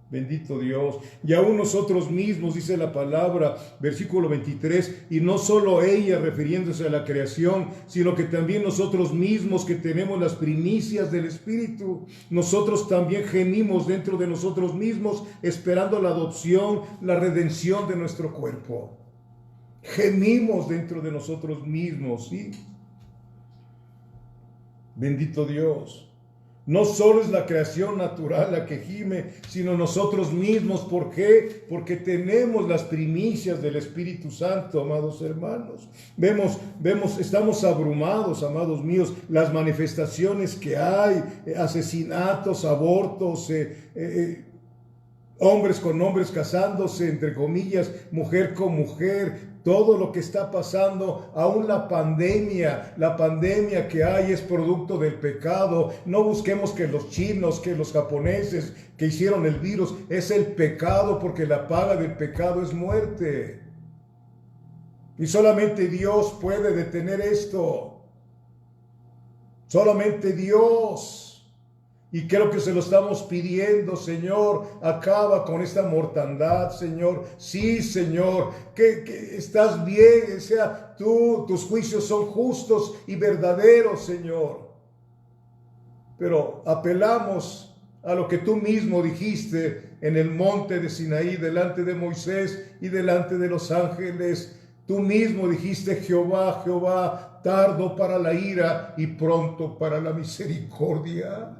Bendito Dios. Y aún nosotros mismos, dice la palabra, versículo 23, y no solo ella, refiriéndose a la creación, sino que también nosotros mismos, que tenemos las primicias del Espíritu, nosotros también gemimos dentro de nosotros mismos, esperando la adopción, la redención de nuestro cuerpo. Gemimos dentro de nosotros mismos, ¿sí? Bendito Dios. No solo es la creación natural la que gime, sino nosotros mismos. ¿Por qué? Porque tenemos las primicias del Espíritu Santo, amados hermanos. Vemos, estamos abrumados, amados míos, las manifestaciones que hay: asesinatos, abortos, hombres con hombres casándose, entre comillas, mujer con mujer. Todo lo que está pasando, aún la pandemia que hay es producto del pecado. No busquemos que los chinos, que los japoneses que hicieron el virus, es el pecado, porque la paga del pecado es muerte. Y solamente Dios puede detener esto. Solamente Dios. Y creo que se lo estamos pidiendo: Señor, acaba con esta mortandad, Señor. Sí, Señor, que estás bien, o sea, tus juicios son justos y verdaderos, Señor. Pero apelamos a lo que tú mismo dijiste en el monte de Sinaí, delante de Moisés y delante de los ángeles. Tú mismo dijiste: Jehová, Jehová, tardo para la ira y pronto para la misericordia.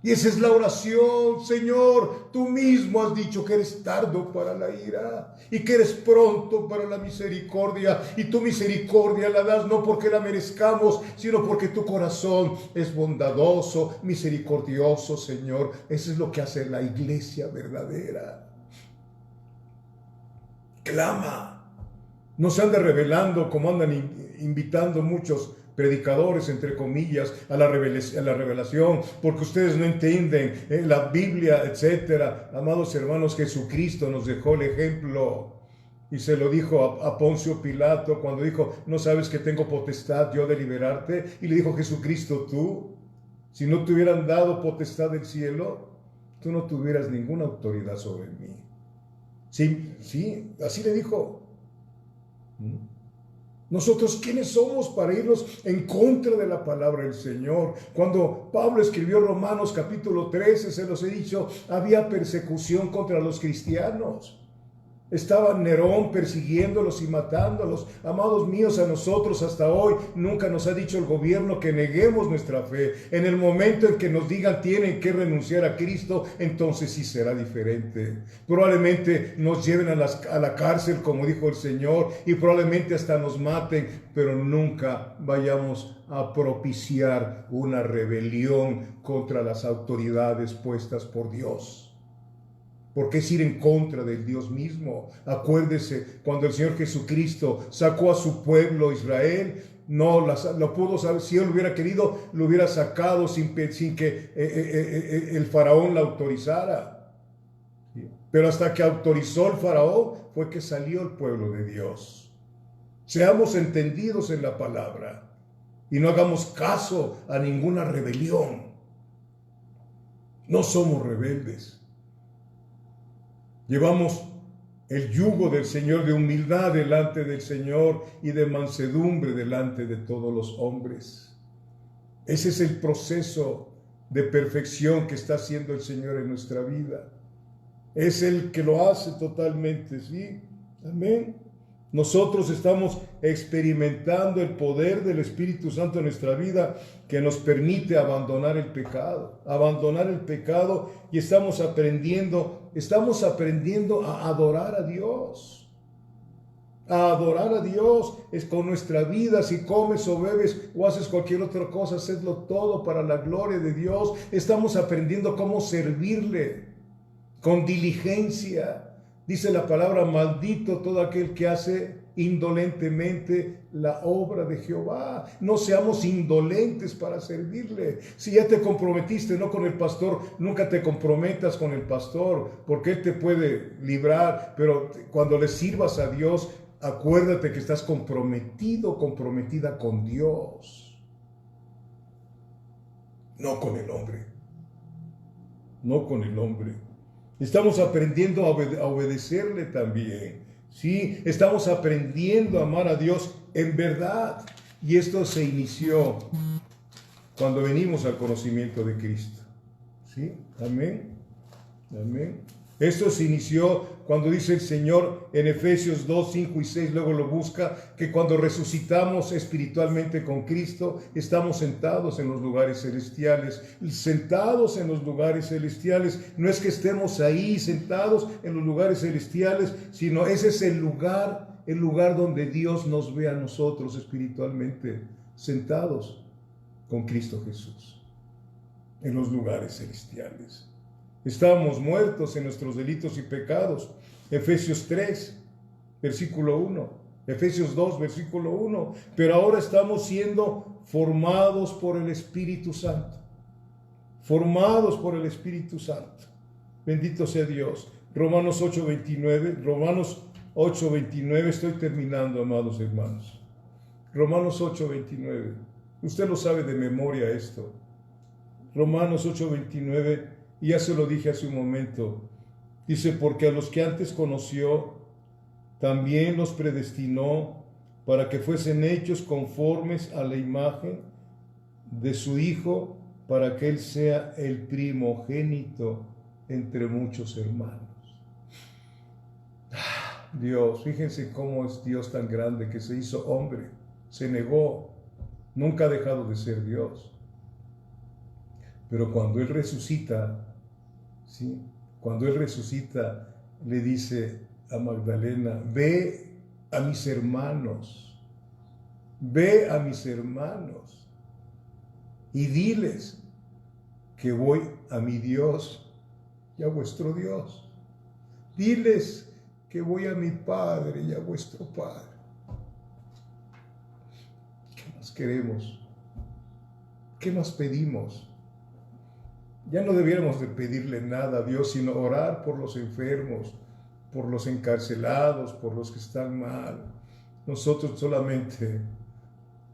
Y esa es la oración, Señor. Tú mismo has dicho que eres tardo para la ira y que eres pronto para la misericordia. Y tu misericordia la das no porque la merezcamos, sino porque tu corazón es bondadoso, misericordioso, Señor. Eso es lo que hace la iglesia verdadera. Clama. No se anda revelando como andan invitando muchos predicadores, entre comillas, a la revelación, porque ustedes no entienden la Biblia, etcétera. Amados hermanos, Jesucristo nos dejó el ejemplo y se lo dijo a Poncio Pilato cuando dijo, ¿no sabes que tengo potestad yo de liberarte? Y le dijo Jesucristo, tú, si no te hubieran dado potestad del cielo, tú no tuvieras ninguna autoridad sobre mí. Sí, así le dijo. Nosotros, ¿quiénes somos para irnos en contra de la palabra del Señor? Cuando Pablo escribió Romanos capítulo 13, se los he dicho, había persecución contra los cristianos. Estaba Nerón persiguiéndolos y matándolos. Amados míos, a nosotros hasta hoy nunca nos ha dicho el gobierno que neguemos nuestra fe. En el momento en que nos digan tienen que renunciar a Cristo, entonces sí será diferente. Probablemente nos lleven a la cárcel, como dijo el Señor, y probablemente hasta nos maten, pero nunca vayamos a propiciar una rebelión contra las autoridades puestas por Dios. Porque es ir en contra del Dios mismo. Acuérdese, cuando el Señor Jesucristo sacó a su pueblo Israel, no lo pudo saber. Si él hubiera querido, lo hubiera sacado sin que el faraón la autorizara. Pero hasta que autorizó el faraón, fue que salió el pueblo de Dios. Seamos entendidos en la palabra y no hagamos caso a ninguna rebelión. No somos rebeldes. Llevamos el yugo del Señor de humildad delante del Señor y de mansedumbre delante de todos los hombres. Ese es el proceso de perfección que está haciendo el Señor en nuestra vida. Es el que lo hace totalmente, ¿sí? Amén. Nosotros estamos experimentando el poder del Espíritu Santo en nuestra vida que nos permite abandonar el pecado y estamos aprendiendo a adorar a Dios. A adorar a Dios es con nuestra vida. Si comes o bebes o haces cualquier otra cosa, hacedlo todo para la gloria de Dios. Estamos aprendiendo cómo servirle con diligencia. Dice la palabra, maldito todo aquel que hace indolentemente la obra de Jehová. No seamos indolentes para servirle. Si ya te comprometiste, no con el pastor, nunca te comprometas con el pastor, porque él te puede librar, pero cuando le sirvas a Dios, acuérdate que estás comprometido, comprometida con Dios, no con el hombre. No con el hombre. Estamos aprendiendo a obedecerle también. Sí, estamos aprendiendo a amar a Dios en verdad. Y esto se inició cuando venimos al conocimiento de Cristo. ¿Sí? Amén. Amén. Esto se inició cuando dice el Señor en Efesios 2, 5 y 6, luego lo busca, que cuando resucitamos espiritualmente con Cristo, estamos sentados en los lugares celestiales. Sentados en los lugares celestiales, no es que estemos ahí sentados en los lugares celestiales, sino ese es el lugar donde Dios nos ve a nosotros espiritualmente, sentados con Cristo Jesús, en los lugares celestiales. Estábamos muertos en nuestros delitos y pecados. Efesios 3, versículo 1. Efesios 2, versículo 1. Pero ahora estamos siendo formados por el Espíritu Santo. Formados por el Espíritu Santo. Bendito sea Dios. Romanos 8, 29. Romanos 8, 29. Estoy terminando, amados hermanos. Romanos 8, 29. Usted lo sabe de memoria esto. Romanos 8, 29. Y ya se lo dije hace un momento. Dice, porque a los que antes conoció, también los predestinó para que fuesen hechos conformes a la imagen de su Hijo, para que Él sea el primogénito entre muchos hermanos. Dios, fíjense cómo es Dios tan grande que se hizo hombre se negó, nunca ha dejado de ser Dios. Pero cuando Él resucita, ¿sí? Cuando Él resucita, le dice a Magdalena, ve a mis hermanos, ve a mis hermanos y diles que voy a mi Dios y a vuestro Dios. Diles que voy a mi Padre y a vuestro Padre. ¿Qué más queremos? ¿Qué más pedimos? Ya no debiéramos de pedirle nada a Dios, sino orar por los enfermos, por los encarcelados, por los que están mal. Nosotros solamente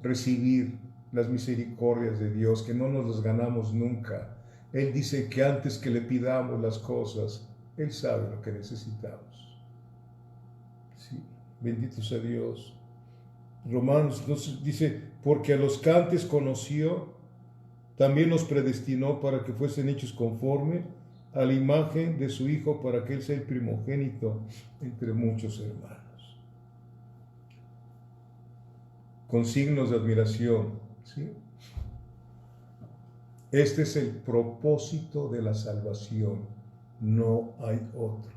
recibir las misericordias de Dios, que no nos las ganamos nunca. Él dice que antes que le pidamos las cosas, Él sabe lo que necesitamos. Sí, bendito sea Dios. Romanos entonces dice, porque a los que antes conoció, también los predestinó para que fuesen hechos conforme a la imagen de su Hijo, para que Él sea el primogénito entre muchos hermanos. Con signos de admiración, ¿sí? Este es el propósito de la salvación, no hay otro.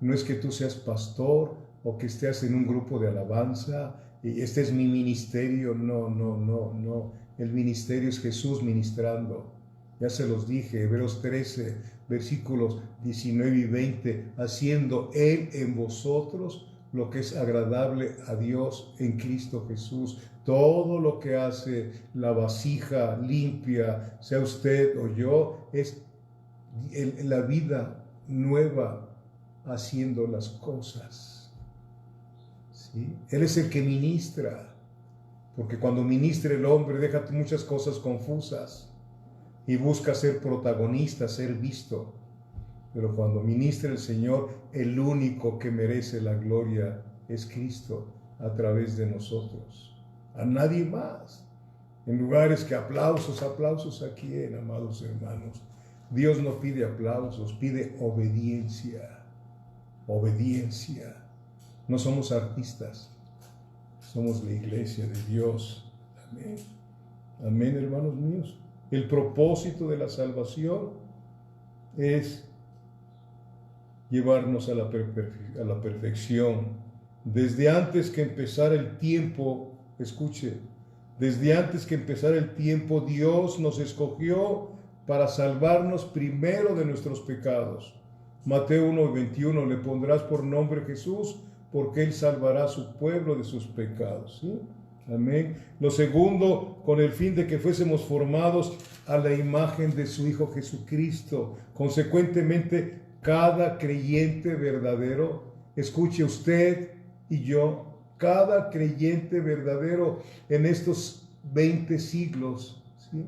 No es que tú seas pastor o que estés en un grupo de alabanza y este es mi ministerio, no. El ministerio es Jesús ministrando. Ya se los dije, Hebreos 13, versículos 19 y 20, haciendo Él en vosotros lo que es agradable a Dios en Cristo Jesús. Todo lo que hace la vasija limpia, sea usted o yo, es la vida nueva haciendo las cosas. ¿Sí? Él es el que ministra. Porque cuando ministra el hombre deja muchas cosas confusas y busca ser protagonista, ser visto. Pero cuando ministra el Señor, el único que merece la gloria es Cristo a través de nosotros. A nadie más. En lugares que aplausos ¿a quién, amados hermanos? Dios no pide aplausos, pide obediencia. Obediencia. No somos artistas. Somos la iglesia de Dios. Amén. Amén, hermanos míos. El propósito de la salvación es llevarnos a la perfección. Desde antes que empezara el tiempo, escuche, desde antes que empezara el tiempo, Dios nos escogió para salvarnos primero de nuestros pecados. Mateo 1:21, le pondrás por nombre Jesús, porque Él salvará a su pueblo de sus pecados. ¿Sí? Amén. Lo segundo, con el fin de que fuésemos formados a la imagen de su Hijo Jesucristo. Consecuentemente, cada creyente verdadero, escuche usted y yo, cada creyente verdadero en estos 20 siglos, ¿sí?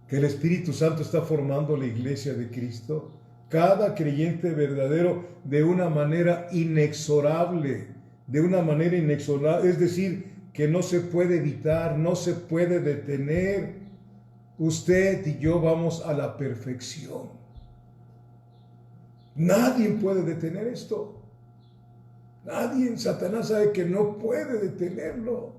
Que el Espíritu Santo está formando la iglesia de Cristo, cada creyente verdadero de una manera inexorable, es decir, que no se puede evitar, no se puede detener. Usted y yo vamos a la perfección. Nadie puede detener esto. Nadie. Satanás sabe que no puede detenerlo.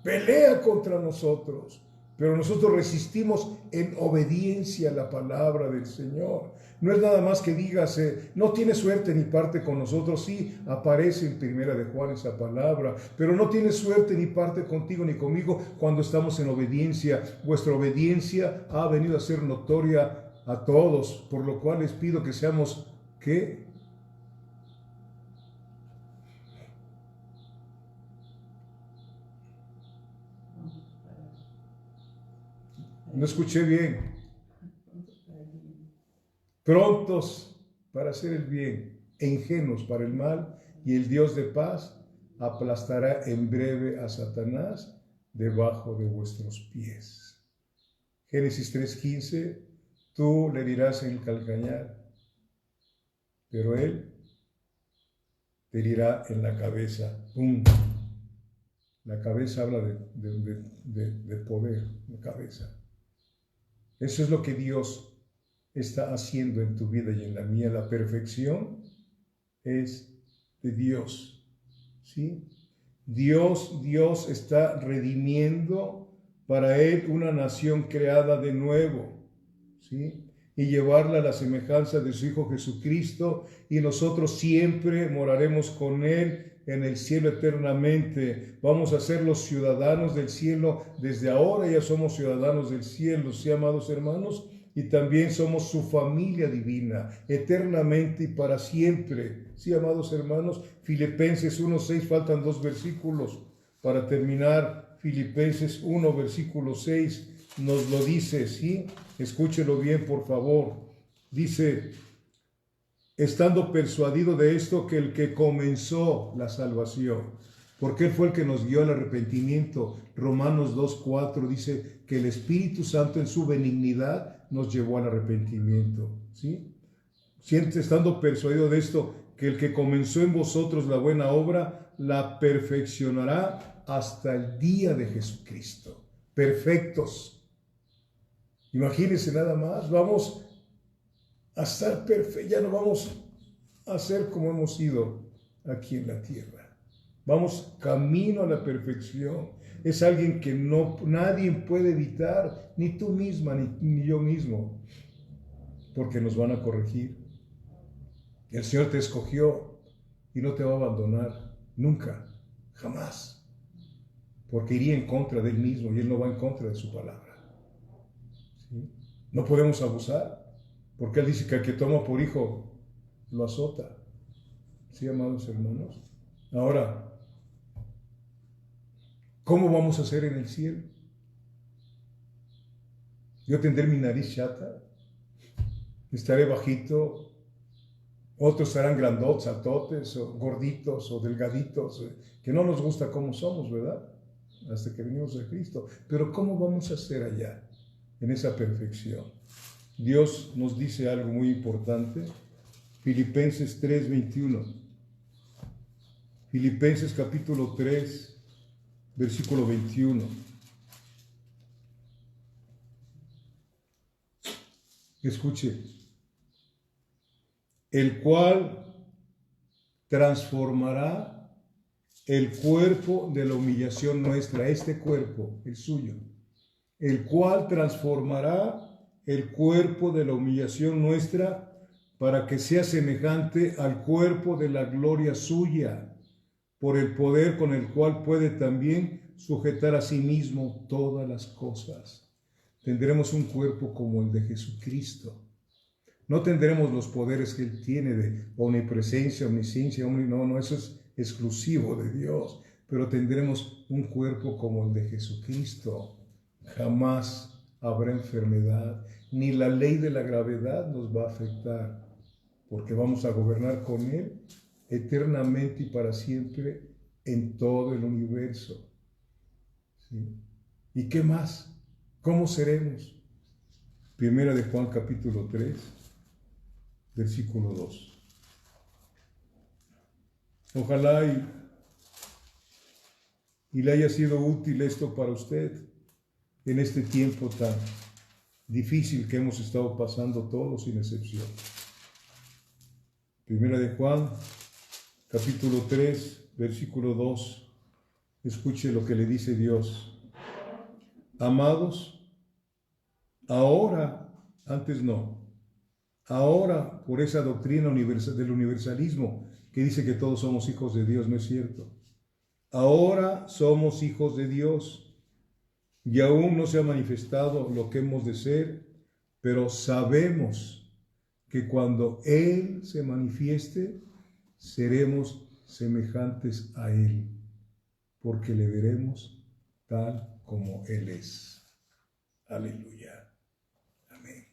Pelea contra nosotros. Pero nosotros resistimos en obediencia a la palabra del Señor. No es nada más que dígase, no tiene suerte ni parte con nosotros. Sí, aparece en Primera de Juan esa palabra, pero no tiene suerte ni parte contigo ni conmigo cuando estamos en obediencia. Vuestra obediencia ha venido a ser notoria a todos, por lo cual les pido que seamos, ¿qué? No escuché bien. Prontos para hacer el bien e ingenuos para el mal, y el Dios de paz aplastará en breve a Satanás debajo de vuestros pies. Génesis 3:15, tú le herirás en el calcañar, pero él te herirá en la cabeza. ¡Pum! La cabeza habla de poder, de cabeza. Eso es lo que Dios está haciendo en tu vida y en la mía. La perfección es de Dios, ¿sí? Dios está redimiendo para Él una nación creada de nuevo, ¿sí? Y llevarla a la semejanza de su Hijo Jesucristo, y nosotros siempre moraremos con Él en el cielo eternamente. Vamos a ser los ciudadanos del cielo. Desde ahora ya somos ciudadanos del cielo, ¿sí, amados hermanos? Y también somos su familia divina, eternamente y para siempre. ¿Sí, amados hermanos? Filipenses 1:6, faltan 2 versículos para terminar. Filipenses 1, versículo 6, nos lo dice, ¿sí? Escúchelo bien, por favor. Dice: estando persuadido de esto, que el que comenzó la salvación, porque Él fue el que nos guió al arrepentimiento. Romanos 2:4 dice que el Espíritu Santo en su benignidad nos llevó al arrepentimiento, ¿sí? Estando persuadido de esto, que el que comenzó en vosotros la buena obra, la perfeccionará hasta el día de Jesucristo. Perfectos. Imagínense nada más, vamos a estar perfectos, ya no vamos a ser como hemos sido aquí en la tierra. Vamos camino a la perfección. Es alguien que nadie puede evitar, ni tú misma, ni yo mismo, porque nos van a corregir. El Señor te escogió y no te va a abandonar nunca, jamás, porque iría en contra de Él mismo y Él no va en contra de su palabra, ¿sí? No podemos abusar, porque Él dice que al que toma por hijo lo azota. ¿Sí, amados hermanos? Ahora, ¿cómo vamos a hacer en el cielo? Yo tendré mi nariz chata, estaré bajito, otros serán grandotes, altotes, o gorditos, o delgaditos, que no nos gusta cómo somos, ¿verdad? Hasta que venimos a Cristo. Pero ¿cómo vamos a hacer allá, en esa perfección? Dios nos dice algo muy importante. Filipenses 3:21. Filipenses capítulo 3, versículo 21. Escuche: el cual transformará el cuerpo de la humillación nuestra, este cuerpo, el suyo, el cual transformará el cuerpo de la humillación nuestra para que sea semejante al cuerpo de la gloria suya, por el poder con el cual puede también sujetar a sí mismo todas las cosas. Tendremos un cuerpo como el de Jesucristo. No tendremos los poderes que Él tiene de omnipresencia, omnisciencia, no, eso es exclusivo de Dios, pero tendremos un cuerpo como el de Jesucristo. Jamás habrá enfermedad, ni la ley de la gravedad nos va a afectar, porque vamos a gobernar con Él eternamente y para siempre en todo el universo, ¿sí? ¿Y qué más? ¿Cómo seremos? Primera de Juan capítulo 3, versículo 2. Ojalá y le haya sido útil esto para usted en este tiempo tan difícil que hemos estado pasando todos sin excepción. Primera de Juan, capítulo 3, versículo 2. Escuche lo que le dice Dios. Amados, ahora, antes no, ahora por esa doctrina del universalismo que dice que todos somos hijos de Dios, no es cierto. Ahora somos hijos de Dios y aún no se ha manifestado lo que hemos de ser, pero sabemos que cuando Él se manifieste, seremos semejantes a Él, porque le veremos tal como Él es. Aleluya. Amén.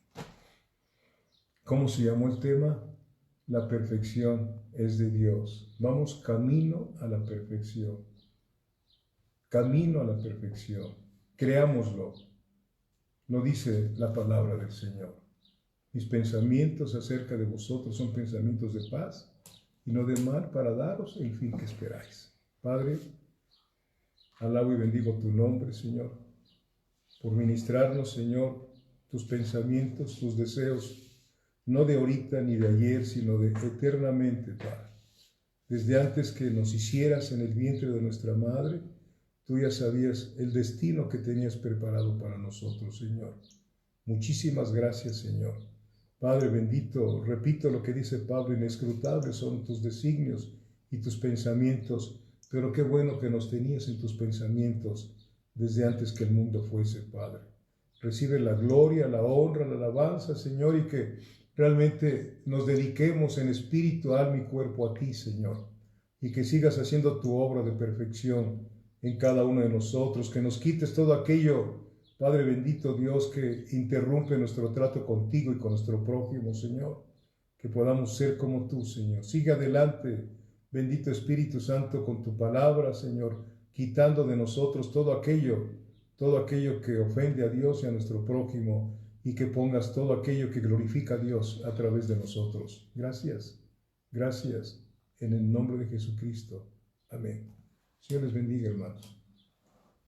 ¿Cómo se llamó el tema? La perfección es de Dios. Vamos camino a la perfección. Camino a la perfección. Creámoslo. Lo dice la palabra del Señor. Mis pensamientos acerca de vosotros son pensamientos de paz y no de mal, para daros el fin que esperáis. Padre, alabo y bendigo tu nombre, Señor, por ministrarnos, Señor, tus pensamientos, tus deseos, no de ahorita ni de ayer, sino de eternamente, Padre. Desde antes que nos hicieras en el vientre de nuestra madre, tú ya sabías el destino que tenías preparado para nosotros, Señor. Muchísimas gracias, Señor. Padre bendito, repito lo que dice Pablo, inescrutables son tus designios y tus pensamientos, pero qué bueno que nos tenías en tus pensamientos desde antes que el mundo fuese, Padre. Recibe la gloria, la honra, la alabanza, Señor, y que realmente nos dediquemos en espíritu, alma y cuerpo a ti, Señor, y que sigas haciendo tu obra de perfección en cada uno de nosotros, que nos quites todo aquello, Padre bendito Dios, que interrumpe nuestro trato contigo y con nuestro prójimo, Señor, que podamos ser como tú, Señor. Sigue adelante, bendito Espíritu Santo, con tu palabra, Señor, quitando de nosotros todo aquello que ofende a Dios y a nuestro prójimo, y que pongas todo aquello que glorifica a Dios a través de nosotros. Gracias, gracias, en el nombre de Jesucristo. Amén. Señor les bendiga, hermanos.